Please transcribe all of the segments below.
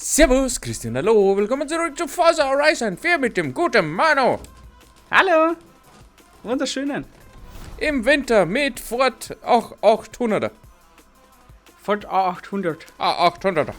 Servus, Christian, hallo, willkommen zurück zu Forza Horizon 4 mit dem guten Mano. Hallo! Wunderschönen. Im Winter mit Ford 800er. Ford A800. A800er.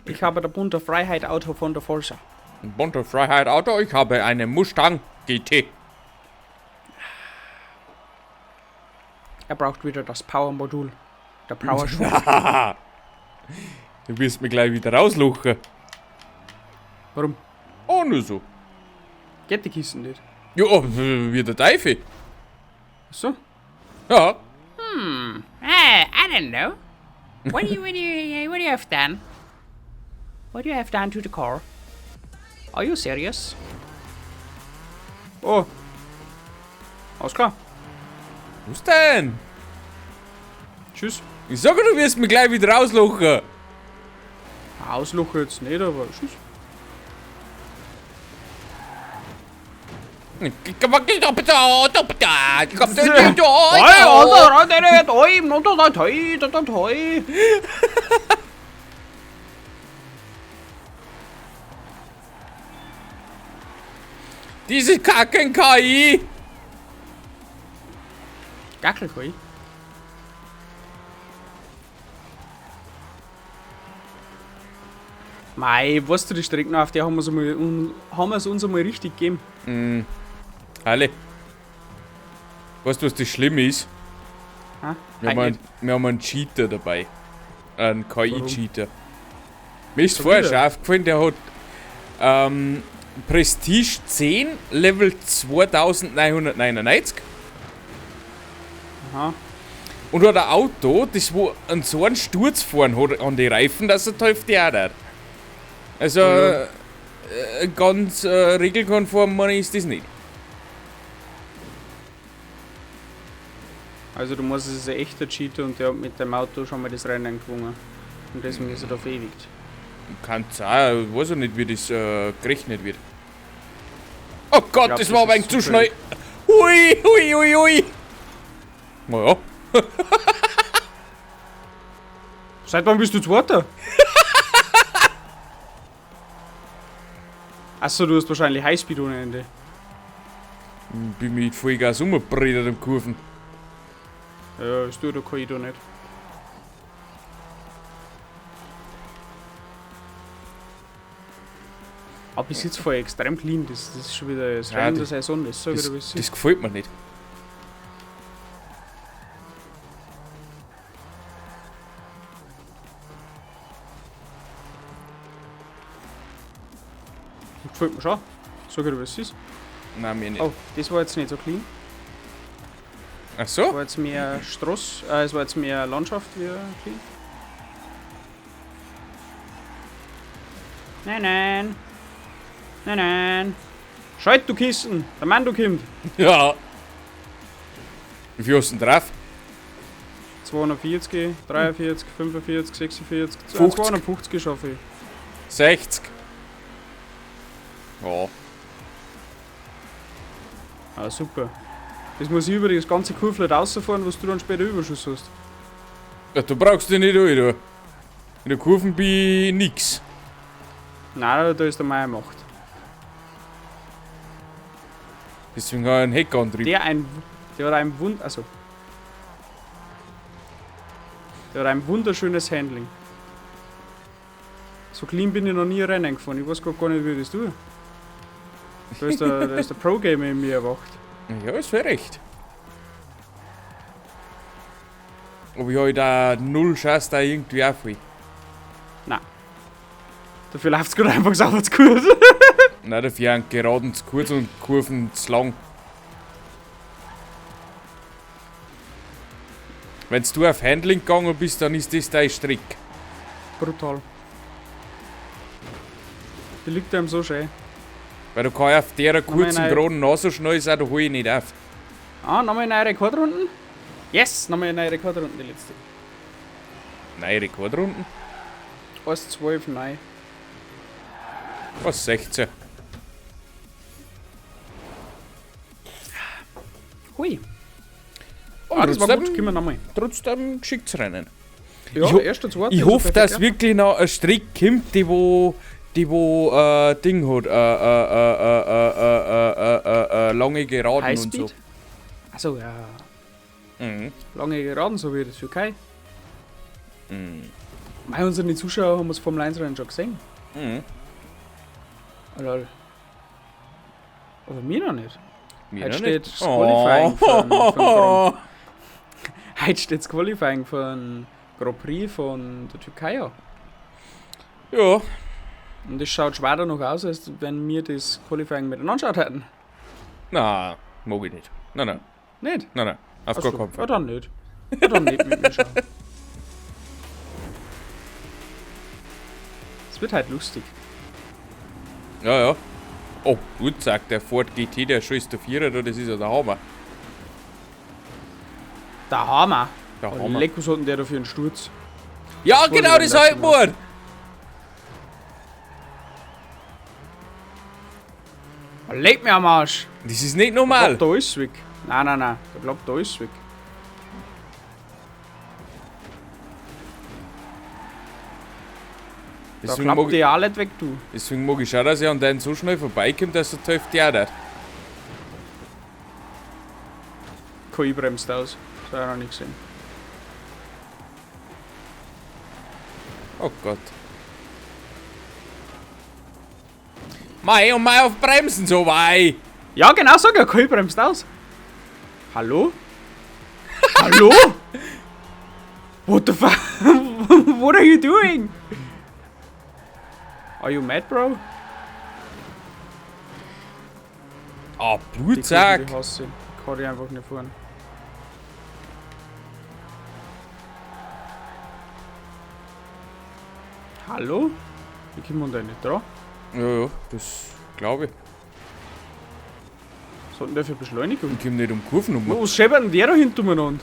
Ich habe der bunte Freiheit Auto von der Forza. Ein bunter Freiheit Auto, ich habe eine Mustang GT. Er braucht wieder das Power-Modul. Der Power-Strom. Du wirst mich gleich wieder rausluchen. Warum? Oh, nur so. Geht die Kiste nicht? Ja, wie der Teufel. So? Ja. I don't know. What do you have done? What do you have done to the car? Are you serious? Oh. Alles klar. Was denn? Tschüss. Ich sage, du wirst mich gleich wieder rausluchen. Ausluche jetzt nicht, aber tschüss. Diese kacken KI. Gackelkoi. Mei, weißt du, die Strecken auf der haben wir es uns einmal richtig gegeben. Alle. Weißt du, was das Schlimme ist? Ha? Wir haben einen Cheater dabei. Einen KI-Cheater. Mir ist Schon vorher wieder? schon aufgefallen, der hat Prestige 10, Level 2999 Aha. und hat ein Auto, das wo an so einen Sturz fahren hat an die Reifen, dass er die Hälfte auch hat. Also, Ja. ganz regelkonform meine ich, ist das nicht. Also du musst, es ist ein echter Cheater und der hat mit dem Auto schon mal das Rennen gewonnen. Und deswegen ist er da verewigt. Kann sein, ich weiß auch nicht, wie das gerechnet wird. Oh Gott, glaub, das das war ist aber ein zu zufällig. schnell. Hui, hui, hui, hui. Naja, Seit wann bist du Zweiter? Achso, du hast wahrscheinlich Highspeed ohne Ende. bin mit Vollgas umgebrettert am Kurven. Ja, das tut der KI da nicht. Aber bis jetzt voll extrem clean, das ist schon wieder das Ja, Rennen der das- Saison, das sag ich Das, dir, wie es das ist. gefällt mir nicht. Das gefällt mir schon. Sag ich dir, wie es ist. Nein, mir nicht. Oh, das war jetzt nicht so clean. Ach Das so? war jetzt mehr Straß, es war jetzt mehr Landschaft wie clean. Nein, nein. Nein, nein. Schalt, du Kissen! Der Mann, du kommt! Ja. Wie viel hast du denn drauf? 240, 43, 45, 46, 50. 250 schaffe ich. 60. Ja. Ah, super. Das muss ich über das ganze Kurvlet rausfahren, was du dann später Überschuss hast. Ja, du brauchst dich nicht alle da. In der Kurven bin ich nix. Nein, da ist der Meier Macht. Deswegen habe ich einen Heckantrieb. Der hat ein also. Der hat ein wunderschönes Handling. So clean bin ich noch nie Rennen gefahren. Ich weiß gar nicht, wie das tue. Da ist der Pro-Gamer in mir erwacht. Ja, ist wäre recht. Aber ich habe da null Chance, da irgendwie aufholen. Dafür läuft es gerade einfach sauber zu gut. Nein, dafür einen geraden zu kurz und Kurven zu lang. Wenn du auf Handling gegangen bist, dann ist das dein Strick. Brutal. Die liegt einem so schön. Weil du kannst auf der kurzen nein. geraden Nase so schnell sein, da hol ich nicht auf. Ah, nochmal eine neue Rekordrunden. Yes, nochmal eine neue Rekordrunden, die letzte. Nein, Rekordrunden? 1,12, nein. Was, 16? Hui. Aber das war gut, können wir nochmal. trotzdem geschicktes Rennen. Ja, Ich ho- erster, zweiter. Ich also hoffe, perfekt, dass wirklich noch ein Strick kommt, die wo Ding hat, lange Geraden Highspeed? und so. Achso, ja. Mhm. Lange Geraden, so wie das Türkei. Mhm. Mei, unsere Zuschauer haben das vom Linesrennen schon gesehen. Mhm. Lol. Aber mir noch nicht. Mir Heute noch steht nicht. das Qualifying von Oh. Heute steht das Qualifying von Grand Prix von der Türkei an. Ja. Und es schaut schwerer noch aus, als wenn wir das Qualifying miteinander anschaut hätten. Na, mag ich nicht. Nein. Nicht? Auf Ach gar so, keinen ja, Fall. dann nicht. Ja, dann nicht mit mir schauen. Es wird halt lustig. Ja. Oh, gut sagt der Ford GT, der schon ist der Vierer da, das ist ja der Hammer. Der Hammer. Der Oh, Hammer. leck, was hat denn der da für einen Sturz? Ja, Das genau, wollte das ich halt beim letzten man. Oh, leck mir am Arsch. Das ist nicht Der normal. klappt da alles weg. Nein. Der klappt da alles weg. Da Deswegen klappt mag, die auch nicht weg, du. deswegen mag ich schon, dass er an den so schnell vorbeikommt, dass er die Hälfte auch nicht. Kein bremst aus. Das habe ich noch nicht gesehen. Oh Gott. Mei und Mei auf Bremsen so wei. Ja, genau, sag ja, kein bremst aus. Hallo? Hallo? What the fuck? What are you doing? Are you mad, bro? Ah, Die Blutsack. Die hasse ich. Kann ich einfach nicht fahren. Hallo? Ich komme da nicht dran. Ja, das glaube ich. Was hat denn der für Beschleunigung? Ich komme nicht um Kurven um. Was scheppert denn der da hinter mir an?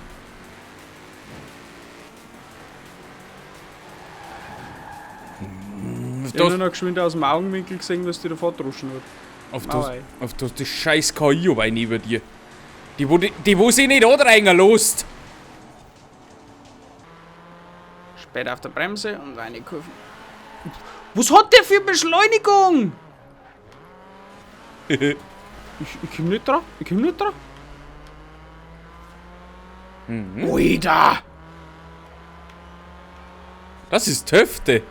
Ich habe nur noch geschwind aus dem Augenwinkel gesehen, dass die da fortruschen wird. Auf das scheiß KI aber neben dir. Die wo sie nicht anreigen lässt. Spät auf der Bremse und eine Kurve. Was hat der für Beschleunigung? ich komm nicht dran. Ich komm nicht dran. Mhm. Oida! Das ist Töfte.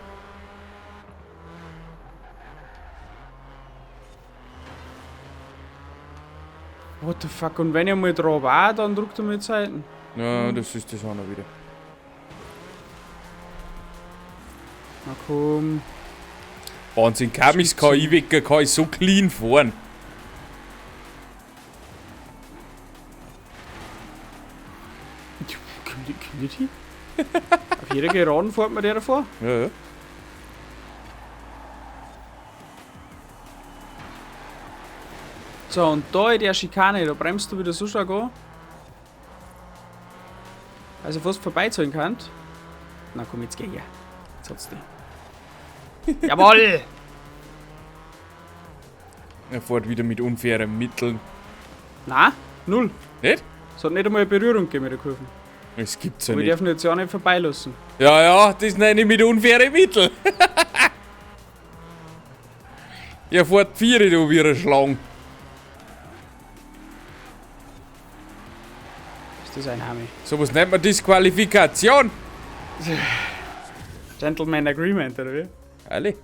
What the fuck? Und wenn ich mal dran war, dann drückt er mir die Seiten. Ja, das ist das auch noch wieder. Na komm. Wahnsinn, kaum ist KI weg, kann ich so clean fahren. Komm nicht hin. Auf jeder Geraden fährt man der davor. Ja. So, und da in der Schikane, da bremst du wieder so stark an. Also fast vorbeizogen kannst. Na komm, jetzt geh her. Jetzt hat's die. Jawoll! Er fährt wieder mit unfairen Mitteln. Na, null. Nicht? Es hat nicht einmal eine Berührung gegeben mit der Kurve. Das gibt's ja Aber wir nicht. dürfen jetzt ja auch nicht vorbeilassen. Ja, das nenne ich mit unfairen Mitteln. Er fährt Viere, du wie ein Schlang. Ist das ein Name? Sowas nennt man Disqualifikation. Gentleman Agreement, oder wie? Alle.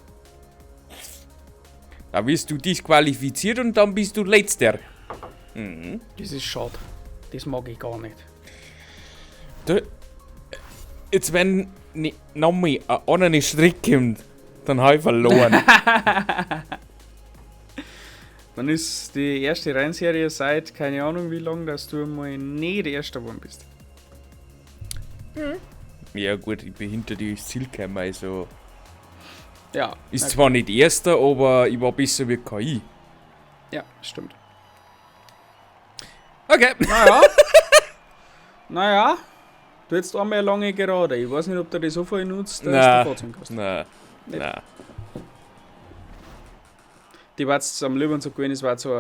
Da wirst du disqualifiziert und dann bist du Letzter. Mhm. Das ist schade. Das mag ich gar nicht. Du, jetzt wenn nochmal einer Strick kommt, dann habe ich verloren. Dann ist die erste Rennserie seit keine Ahnung wie lang, dass du mal nicht Erster geworden bist. Ja gut, ich bin hinter dir ins Ziel gekommen, also... Ja. Ist zwar nicht Erster, aber ich war besser wie KI. Ja, stimmt. Okay. Naja. Du hättest einmal eine lange Gerade. Ich weiß nicht, ob du das so viel nutzt, dass Nein. du vorziehen kannst. Nein. Nicht. Nein. Die war jetzt am Liebern so gewesen, es war so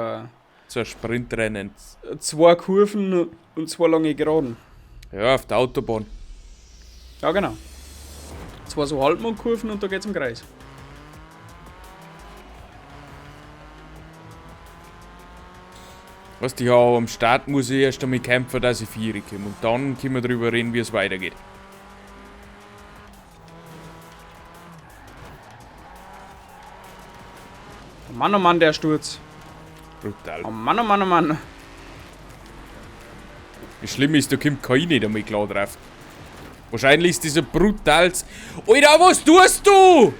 So ein Sprintrennen. 2 Kurven und 2 lange Geraden. Ja, auf der Autobahn. Ja, genau. zwei so Halbmondkurven und da geht's im Kreis. Was die ja am Start muss ich erst einmal kämpfen, dass ich 4 komme. Und dann können wir darüber reden, wie es weitergeht. Oh Mann, der Sturz. Brutal. Oh Mann, oh Mann, oh Mann. Das Schlimme ist, da kommt keiner nicht einmal klar drauf. Wahrscheinlich ist dieser brutals... Alter, was tust du?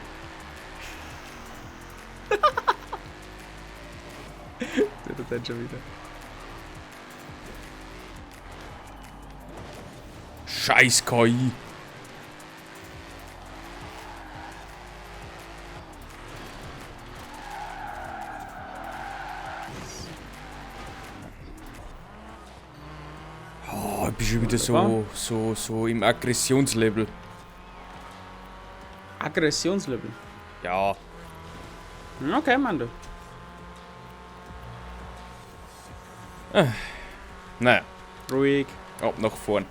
Der tut schon wieder. Scheiß KI. Oh, ich bin schon wieder so im Aggressionslevel. Aggressionslevel. Ja. Okay, Mann, du. Naja, Ruhig. ab nach vorn.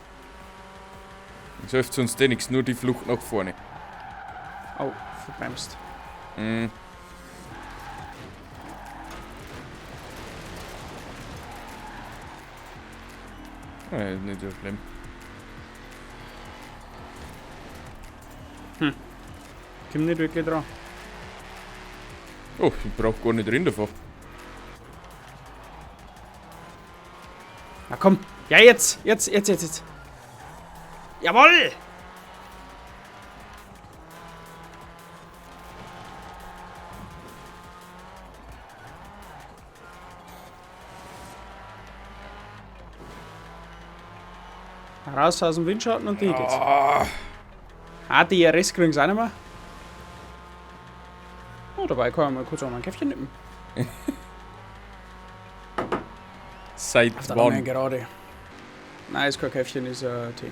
Es hilft sonst eh nichts, nur die Flucht nach vorne. Oh, verbremst. Mhm. Ja, ist nicht so schlimm. Komm nicht wirklich dran. Oh, ich brauch gar nicht drin davon. Na komm. Ja, jetzt. Jawohl! Raus aus dem Windschatten und die geht's. Ah, die RS kriegen sie auch nicht mehr. Oh, dabei kann man mal kurz auch mal ein Käffchen nippen. Seit Auf der anderen wann? gerade. Nein, ist kein Käffchen, ist Tee.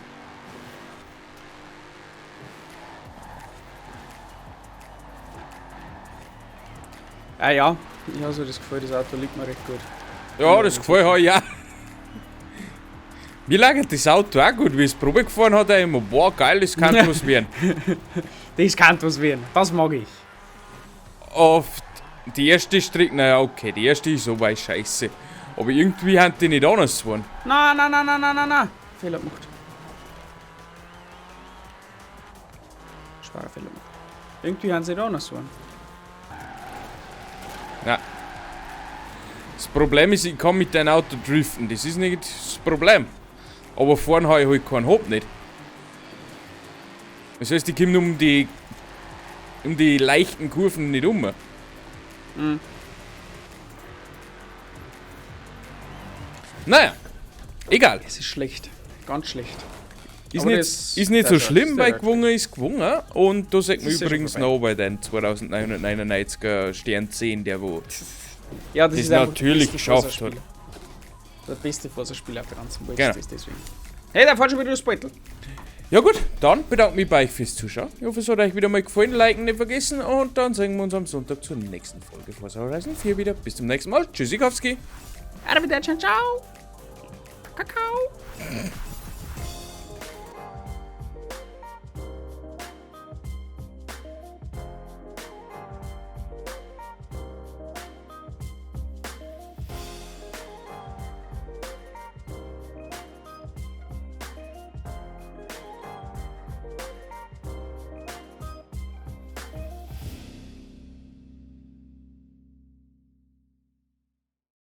Ah ja, ich habe so das Gefühl, das Auto liegt mir recht gut. Ja, das Gefühl habe ich ja. Mir lag das Auto auch gut, wie es Probe gefahren hat, immer, boah, geil, das kann was werden. Das kann was werden, das mag ich. Oft die erste Strecke, naja, okay, die erste ist so weit scheiße. Aber irgendwie haben die nicht anders gefahren. Na. Fehler gemacht. Schwerer Fehler gemacht. Irgendwie haben sie nicht anders gefahren. Na. Das Problem ist, ich kann mit dem Auto driften, das ist nicht das Problem. Aber fahren habe ich halt keinen Hop nicht. Das heißt, ich komme um die leichten Kurven nicht um. Mhm. Naja, egal. Es ist schlecht. Ganz schlecht. Ist Aber nicht, das- ist nicht das so ist schlimm, ja- weil gewonnen ist gewonnen. Und da sagt man ist ja schon übrigens vorbei. noch bei den 2999er Stern 10, der wo Ja, das das ist einfach natürlich der beste geschafft Forza-Spieler. Der beste Forza-Spieler auf der ganzen Welt Genau. ist das deswegen. Hey, da fährt schon wieder das Beutel. Ja gut, dann bedanke mich bei euch fürs Zuschauen. Ich hoffe, es hat euch wieder mal gefallen. Liken nicht vergessen. Und dann sehen wir uns am Sonntag zur nächsten Folge Forza Horizon 4 wieder. Bis zum nächsten Mal. Tschüssikowski. Arrivederci, ciao. Kakao.